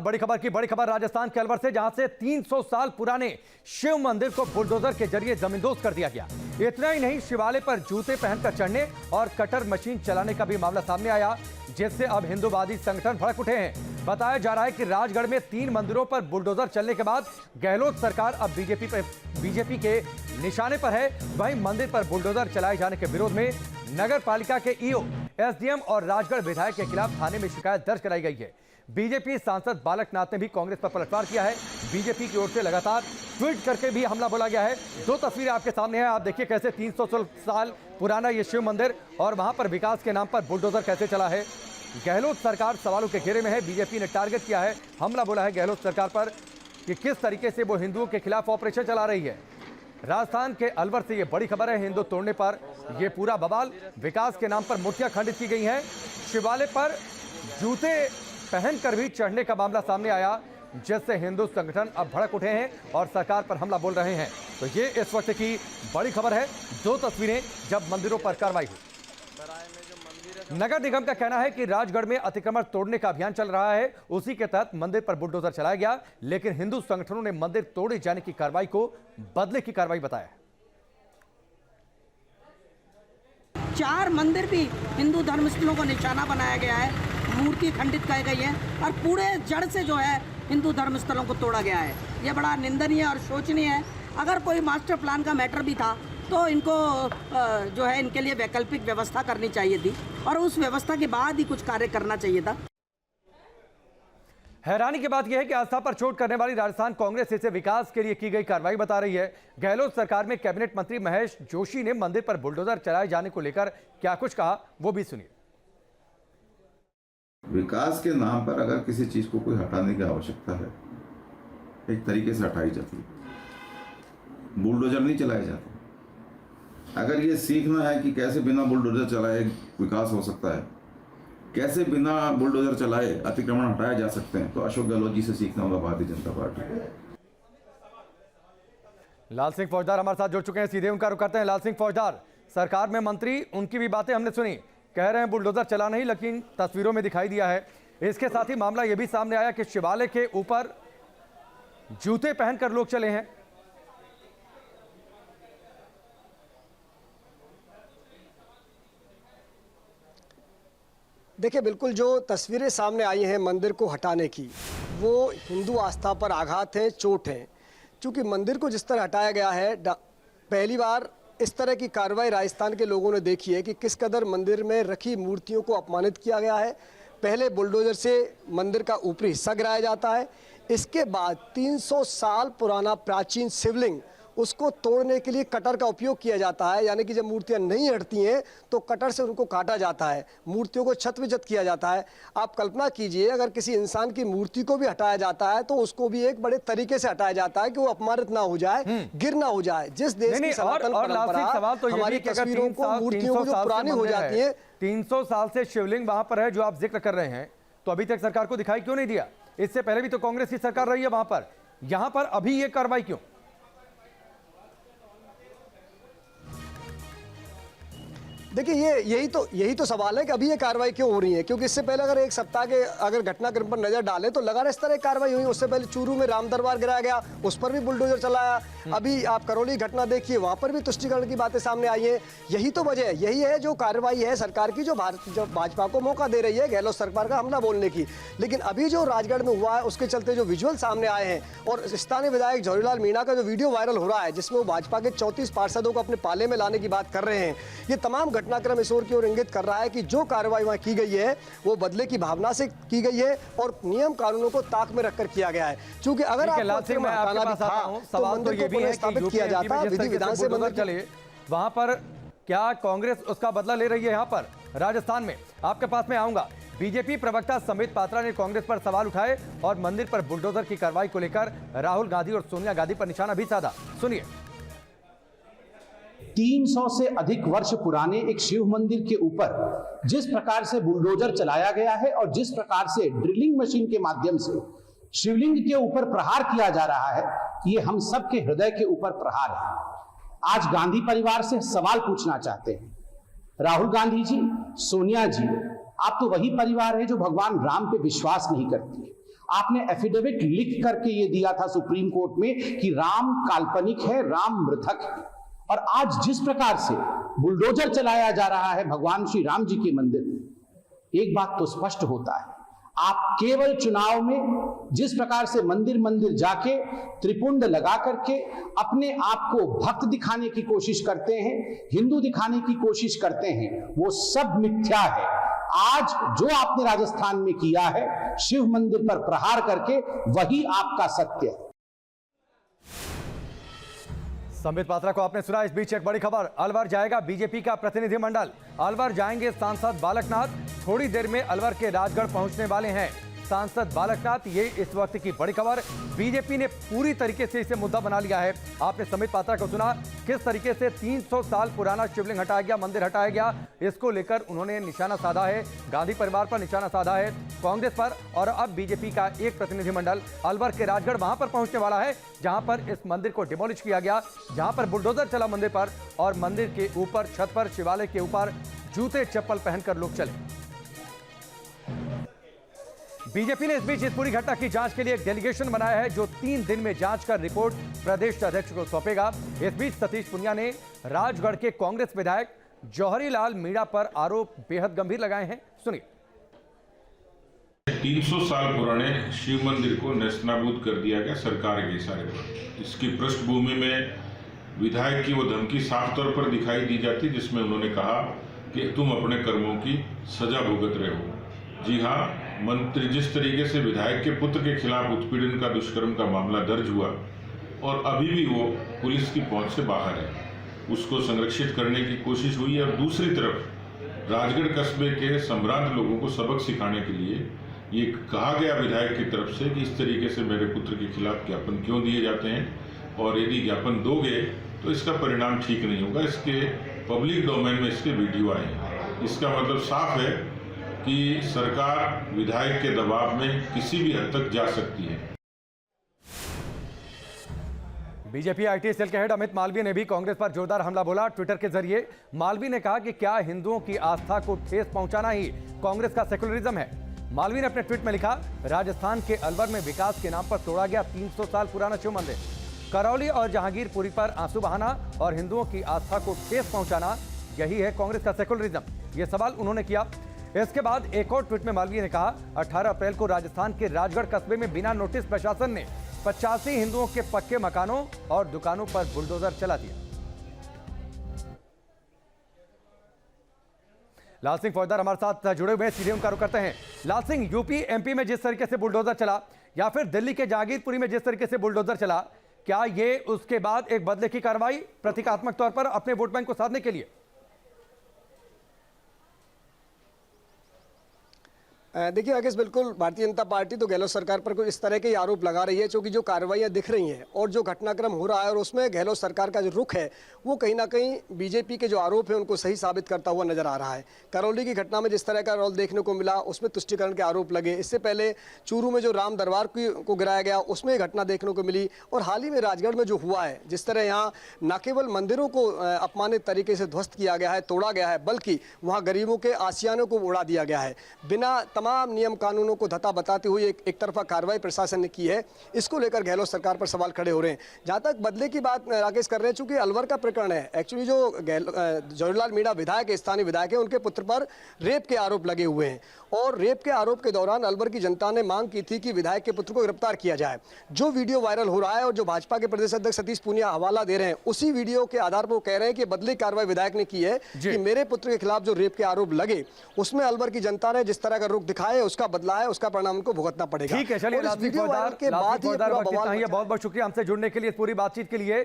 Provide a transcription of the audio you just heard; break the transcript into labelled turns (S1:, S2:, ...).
S1: बड़ी खबर की बड़ी खबर राजस्थान के अलवर से, जहां से 300 साल पुराने शिव मंदिर को बुलडोजर के जरिए जमींदोज कर दिया गया। इतना ही नहीं, शिवालय पर जूते पहनकर चढ़ने और कटर मशीन चलाने का भी मामला सामने आया, जिससे अब हिंदूवादी संगठन भड़क उठे हैं। बताया जा रहा है कि राजगढ़ में 3 मंदिरों पर बुलडोजर चलने के बाद गहलोत सरकार अब बीजेपी के निशाने पर है। वहीं मंदिर पर बुलडोजर चलाए जाने के विरोध में नगर पालिका के ईओ, एसडीएम और राजगढ़ विधायक के खिलाफ थाने में शिकायत दर्ज कराई गई है। बीजेपी सांसद बालकनाथ ने भी कांग्रेस पर पलटवार किया है। बीजेपी की ओर से लगातार ट्वीट करके भी हमला बोला गया है। 2 तस्वीरें आपके सामने हैं, आप देखिए कैसे 300 साल पुराना ये शिव मंदिर और वहां पर विकास के नाम पर बुलडोजर कैसे चला है। गहलोत सरकार सवालों के घेरे में है। बीजेपी ने टारगेट किया है, हमला बोला है गहलोत सरकार पर कि किस तरीके से वो हिंदुओं के खिलाफ ऑपरेशन चला रही है। राजस्थान के अलवर से ये बड़ी खबर है। हिंदू तोड़ने पर यह पूरा बवाल, विकास के नाम पर मूर्तियां खंडित की गई हैं। शिवालय पर जूते पहनकर भी चढ़ने का मामला सामने आया, जिससे हिंदू संगठन अब भड़क उठे हैं और सरकार पर हमला बोल रहे हैं। तो ये इस वक्त की बड़ी खबर है। 2 तस्वीरें जब मंदिरों पर कार्रवाई हुई। नगर निगम का कहना है कि राजगढ़ में अतिक्रमण तोड़ने का अभियान चल रहा है, उसी के तहत मंदिर पर बुलडोजर चलाया गया, लेकिन हिंदू संगठनों ने मंदिर तोड़े जाने की कार्रवाई को बदले की कार्रवाई बताया।
S2: 4 मंदिर भी हिंदू धर्मस्थलों को निशाना बनाया गया है, मूर्ति खंडित की गई है और पूरे जड़ से जो है हिंदू धर्मस्थलों को तोड़ा गया है। यह बड़ा निंदनीय और शोचनीय है। अगर कोई मास्टर प्लान का मैटर भी था तो इनको जो है इनके लिए वैकल्पिक व्यवस्था करनी चाहिए थी और उस व्यवस्था के बाद ही कुछ कार्य करना चाहिए था।
S1: हैरानी की बात यह है कि आस्था पर चोट करने वाली राजस्थान कांग्रेस इसे विकास के लिए की गई कार्रवाई बता रही है। गहलोत सरकार में कैबिनेट मंत्री महेश जोशी ने मंदिर पर बुलडोजर चलाए जाने को लेकर क्या कुछ कहा, वो भी सुनिए।
S3: विकास के नाम पर अगर किसी चीज को कोई हटाने की आवश्यकता है, एक तरीके से हटाई जाती है, बुलडोजर नहीं चलाए जाते। अगर ये सीखना है कि कैसे बिना बुलडोजर चलाए विकास हो सकता है, कैसे बिना बुलडोजर चलाए अतिक्रमण हटाए जा सकते हैं, तो अशोक गहलोत जी से सीखना होगा भारतीय जनता पार्टी।
S1: लाल सिंह फौजदार हमारे साथ जुड़ चुके हैं, सीधे उनका रुख करते हैं। लाल सिंह फौजदार, सरकार में मंत्री, उनकी भी बातें हमने सुनी, कह रहे हैं बुलडोजर चला नहीं, लेकिन तस्वीरों में दिखाई दिया है। इसके साथ ही मामला यह भी सामने आया कि शिवालय के ऊपर जूते पहनकर लोग चले हैं।
S4: देखिए, बिल्कुल जो तस्वीरें सामने आई हैं मंदिर को हटाने की, वो हिंदू आस्था पर आघात है, चोट है। क्योंकि मंदिर को जिस तरह हटाया गया है, पहली बार इस तरह की कार्रवाई राजस्थान के लोगों ने देखी है कि किस कदर मंदिर में रखी मूर्तियों को अपमानित किया गया है। पहले बुलडोजर से मंदिर का ऊपरी हिस्सा गिराया जाता है, इसके बाद 300 साल पुराना प्राचीन शिवलिंग, उसको तोड़ने के लिए कटर का उपयोग किया जाता है। यानी कि जब मूर्तियां नहीं हटती हैं तो कटर से उनको काटा जाता है, मूर्तियों को छत-विछत किया जाता है। आप कल्पना कीजिए, अगर किसी इंसान की मूर्ति को भी हटाया जाता है तो उसको भी एक बड़े तरीके से हटाया जाता है कि वो अपमानित ना हो जाए, गिर ना हो जाए। जिस देश की सनातन परंपरा हमारी तस्वीरों को, मूर्तियों को जो पुरानी हो जाती है।
S1: 300 साल से शिवलिंग वहां पर है जो आप जिक्र कर रहे हैं, तो अभी तक सरकार को दिखाई क्यों नहीं दिया? इससे पहले भी तो कांग्रेस की सरकार रही है वहां पर, यहां पर अभी ये कार्रवाई क्यों?
S4: देखिए, यही तो सवाल है कि अभी ये कार्रवाई क्यों हो रही है। क्योंकि इससे पहले अगर 1 सप्ताह के अगर घटनाक्रम पर नजर डालें तो लगातार इस तरह की कार्रवाई हुई। उससे पहले चूरू में राम दरबार गिराया गया, उस पर भी बुलडोजर चलाया। अभी आप करौली घटना देखिए, वहां पर भी तुष्टीकरण की बातें सामने आई है। यही तो वजह है, यही है जो कार्रवाई है सरकार की, जो भाजपा को मौका दे रही है गहलोत सरकार का हमला बोलने की। लेकिन अभी जो राजगढ़ में हुआ है, उसके चलते जो विजुअल सामने आए हैं और स्थानीय विधायक जवाहरीलाल मीणा का जो वीडियो वायरल हो रहा है, जिसमें वो भाजपा के 34 पार्षदों को अपने पाले में लाने की बात कर रहे हैं, ये तमाम घटनाक्रम इस ओर की ओर इंगित कर रहा है कि जो कार्रवाई वहां की गई है वो बदले की भावना से की गई है और नियम कानूनों को ताक में रखकर किया गया है। क्योंकि अगर आपको हटाना भी था तो मंदिर को पुनर्स्थापित किया जाता, विधि विधान से मंदिर चले।
S1: वहां पर क्या कांग्रेस उसका बदला ले रही है? यहां पर राजस्थान में आपके पास में आऊंगा। बीजेपी प्रवक्ता संबित पात्रा ने कांग्रेस पर सवाल उठाए और मंदिर पर बुलडोजर की कार्रवाई को लेकर राहुल गांधी और सोनिया गांधी पर निशाना भी साधा। सुनिए।
S5: 300 से अधिक वर्ष पुराने एक शिव मंदिर के ऊपर जिस प्रकार से बुलडोजर चलाया गया है और जिस प्रकार से ड्रिलिंग मशीन के माध्यम से शिवलिंग के ऊपर प्रहार किया जा रहा है, ये हम सबके हृदय के ऊपर प्रहार है। आज गांधी परिवार से सवाल पूछना चाहते हैं, राहुल गांधी जी, सोनिया जी, आप तो वही परिवार है जो भगवान राम पे विश्वास नहीं करती है आपने एफिडेविट लिख करके ये दिया था सुप्रीम कोर्ट में कि राम काल्पनिक है, राम मृतक है। और आज जिस प्रकार से बुलडोजर चलाया जा रहा है भगवान श्री राम जी के मंदिर में, एक बात तो स्पष्ट होता है, आप केवल चुनाव में जिस प्रकार से मंदिर मंदिर जाके त्रिपुंड लगा करके अपने आप को भक्त दिखाने की कोशिश करते हैं, हिंदू दिखाने की कोशिश करते हैं, वो सब मिथ्या है। आज जो आपने राजस्थान में किया है शिव मंदिर पर प्रहार करके, वही आपका सत्य है।
S1: संबित पात्रा को आपने सुना। इस बीच एक बड़ी खबर, अलवर जाएगा बीजेपी का प्रतिनिधिमंडल। अलवर जाएंगे सांसद बालकनाथ। थोड़ी देर में अलवर के राजगढ़ पहुंचने वाले हैं सांसद बालकनाथ। ये इस वक्त की बड़ी खबर। बीजेपी ने पूरी तरीके से इसे मुद्दा बना लिया है। आपने संबित पात्रा को सुना, किस तरीके से 300 साल पुराना शिवलिंग हटाया गया, मंदिर हटाया गया, इसको लेकर उन्होंने निशाना साधा है। गांधी परिवार पर निशाना साधा है, कांग्रेस पर। और अब बीजेपी का एक प्रतिनिधिमंडल अलवर के राजगढ़ वहां पर पहुंचने वाला है, जहां पर इस मंदिर को डिमोलिश किया गया, जहां पर बुलडोजर चला मंदिर पर, और मंदिर के ऊपर छत पर, शिवालय के ऊपर जूते चप्पल पहनकर लोग चले। बीजेपी ने इस बीच इस पूरी घटना की जांच के लिए एक डेलीगेशन बनाया है, जो 3 दिन में जांच कर रिपोर्ट प्रदेश अध्यक्ष को सौंपेगा। इस बीच सतीश पुनिया ने राजगढ़ के कांग्रेस विधायक जौहरी लाल मीणा पर आरोप बेहद गंभीर लगाए हैं। सुनिए।
S6: 300 साल पुराने शिव मंदिर को नेस्तनाबूद कर दिया गया सरकार के इशारे पर। इसकी पृष्ठभूमि में विधायक की वो धमकी साफ तौर पर दिखाई दी जाती, जिसमें उन्होंने कहा कि तुम अपने कर्मों की सजा भुगत रहे हो। जी हाँ, मंत्री जिस तरीके से विधायक के पुत्र के खिलाफ उत्पीड़न का, दुष्कर्म का मामला दर्ज हुआ और अभी भी वो पुलिस की पहुंच से बाहर है, उसको संरक्षित करने की कोशिश हुई है। और दूसरी तरफ राजगढ़ कस्बे के संभ्रांत लोगों को सबक सिखाने के लिए ये कहा गया विधायक की तरफ से कि इस तरीके से मेरे पुत्र के खिलाफ ज्ञापन क्यों दिए जाते हैं, और यदि ज्ञापन दोगे तो इसका परिणाम ठीक नहीं होगा। इसके पब्लिक डोमेन में इसके वीडियो आए हैं। इसका मतलब साफ है कि सरकार विधायक के दबाव में किसी भी हद तक जा सकती है।
S1: बीजेपी आईटी सेल के हेड अमित मालवीय ने भी कांग्रेस पर जोरदार हमला बोला। ट्विटर के जरिए मालवीय ने कहा कि क्या हिंदुओं की आस्था को ठेस पहुंचाना ही कांग्रेस का सेकुलरिज्म है। मालवीय ने अपने ट्वीट में लिखा, राजस्थान के अलवर में विकास के नाम पर तोड़ा गया 300 साल पुराना शिव मंदिर। करौली और जहांगीरपुरी पर आंसू बहाना और हिंदुओं की आस्था को ठेस पहुंचाना, यही है कांग्रेस का सेकुलरिज्म। यह सवाल उन्होंने किया। इसके बाद एक और ट्वीट में मालवीय ने कहा, 18 अप्रैल को राजस्थान के राजगढ़ कस्बे में बिना नोटिस प्रशासन ने 85 हिंदुओं के पक्के मकानों और दुकानों पर बुलडोजर चला दिया। लाल सिंह फौजदार हमारे साथ जुड़े हुए हैं, सीधे उनका रुख करते हैं। लाल सिंह, यूपी एमपी में जिस तरीके से बुलडोजर चला, या फिर दिल्ली के जहांगीरपुरी में जिस तरीके से बुलडोजर चला, क्या ये उसके बाद एक बदले की कार्रवाई प्रतीकात्मक तौर पर अपने वोट बैंक को साधने के लिए?
S4: देखिए आगे बिल्कुल भारतीय जनता पार्टी तो गहलोत सरकार पर कोई इस तरह के आरोप लगा रही है, क्योंकि जो कार्रवाइयां दिख रही हैं और जो घटनाक्रम हो रहा है, और उसमें गहलोत सरकार का जो रुख है वो कहीं ना कहीं बीजेपी के जो आरोप है उनको सही साबित करता हुआ नजर आ रहा है। करौली की घटना में जिस तरह का रोल देखने को मिला, उसमें तुष्टिकरण के आरोप लगे। इससे पहले चूरू में जो राम दरबार को गिराया गया, उसमें घटना देखने को मिली। और हाल ही में राजगढ़ में जो हुआ है, जिस तरह यहाँ न केवल मंदिरों को अपमानित तरीके से ध्वस्त किया गया है, तोड़ा गया है, बल्कि वहाँ गरीबों के आशियानों को उड़ा दिया गया है। बिना तमाम नियम कानूनों को धता बताते हुए एक तरफा कार्रवाई प्रशासन ने की है। इसको लेकर गहलोत सरकार पर सवाल खड़े हो रहे हैं। जहां तक बदले की बात राकेश कर रहे हैं, चूंकि अलवर का प्रकरण है, एक्चुअली जो जौहरी लाल मीणा विधायक, स्थानीय विधायक है, उनके पुत्र पर रेप के आरोप लगे हुए हैं। और रेप के आरोप के दौरान अलवर की जनता ने मांग की थी कि विधायक के पुत्र को गिरफ्तार किया जाए। जो वीडियो वायरल हो रहा है और जो भाजपा के प्रदेश अध्यक्ष सतीश पुनिया हवाला दे रहे हैं, उसी वीडियो के आधार पर वो कह रहे हैं कि बदले कार्रवाई विधायक ने की है कि मेरे पुत्र के खिलाफ जो रेप के आरोप लगे, उसमें अलवर की जनता ने जिस तरह का रुख दिखाया, उसका बदला है, उसका परिणाम उनको भुगतना पड़ेगा।
S1: ठीक है, चलिए बहुत बहुत शुक्रिया हमसे जुड़ने के लिए, पूरी बातचीत के लिए।